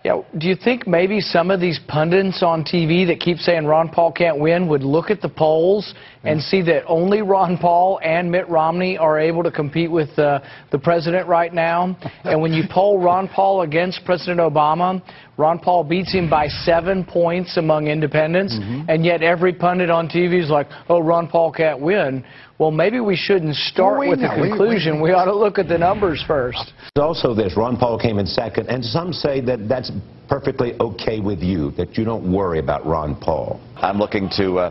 Yeah, do you think maybe some of these pundits on TV that keep saying Ron Paul can't win would look at the polls and see that only Ron Paul and Mitt Romney are able to compete with the president right now? And when you poll Ron Paul against President Obama, Ron Paul beats him by 7 points among independents, and yet every pundit on TV is like, oh, Ron Paul can't win. Well, maybe we shouldn't start with the conclusion. We ought to look at the numbers first. Also this, Ron Paul came in second, and some say that that's perfectly okay with you, that you don't worry about Ron Paul. I'm looking to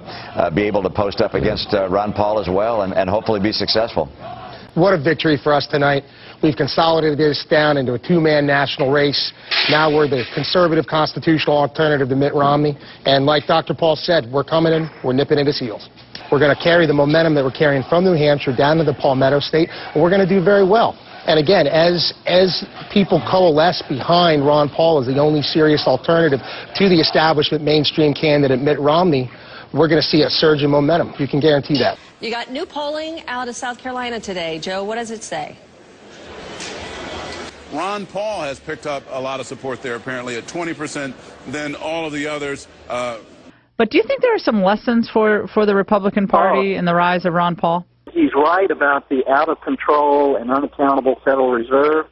be able to post up against Ron Paul as well and hopefully be successful. What a victory for us tonight. We've consolidated this down into a two-man national race. Now we're the conservative constitutional alternative to Mitt Romney. And like Dr. Paul said, we're coming in, we're nipping at his heels. We're going to carry the momentum that we're carrying from New Hampshire down to the Palmetto State, and we're going to do very well. And again, as people coalesce behind Ron Paul as the only serious alternative to the establishment mainstream candidate Mitt Romney, we're going to see a surge in momentum. You can guarantee that. You got new polling out of South Carolina today. Joe, what does it say? Ron Paul has picked up a lot of support there, apparently at 20%, then all of the others. But do you think there are some lessons for the Republican Party in the rise of Ron Paul? He's right about the out-of-control and unaccountable Federal Reserve.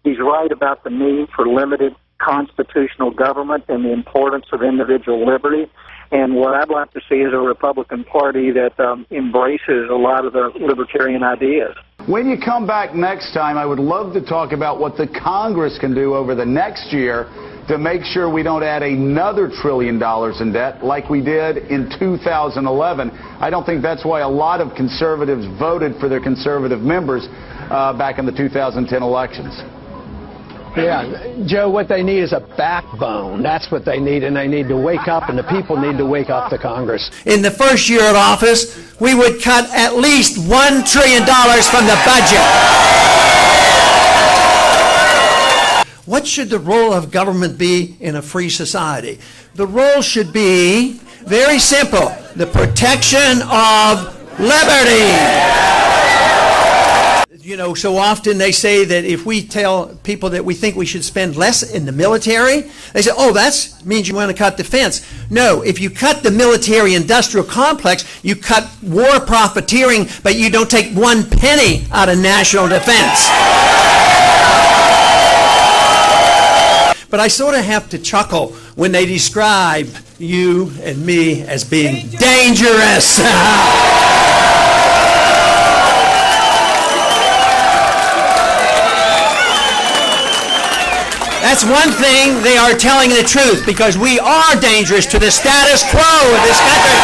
He's right about the need for limited constitutional government and the importance of individual liberty. And what I'd like to see is a Republican Party that embraces a lot of the libertarian ideas. When you come back next time, I would love to talk about what the Congress can do over the next year to make sure we don't add another $1 trillion in debt like we did in 2011. I don't think that's why a lot of conservatives voted for their conservative members back in the 2010 elections. Yeah, Joe, what they need is a backbone. That's what they need, and they need to wake up, and the people need to wake up to Congress. In the first year of office, we would cut at least $1 trillion from the budget. What should the role of government be in a free society? The role should be very simple: the protection of liberty. You know, so often they say that if we tell people that we think we should spend less in the military, they say, oh, that means you want to cut defense. No, if you cut the military-industrial complex, you cut war profiteering, but you don't take 1 penny out of national defense. But I sort of have to chuckle when they describe you and me as being dangerous. That's one thing, they are telling the truth, because we are dangerous to the status quo of this country.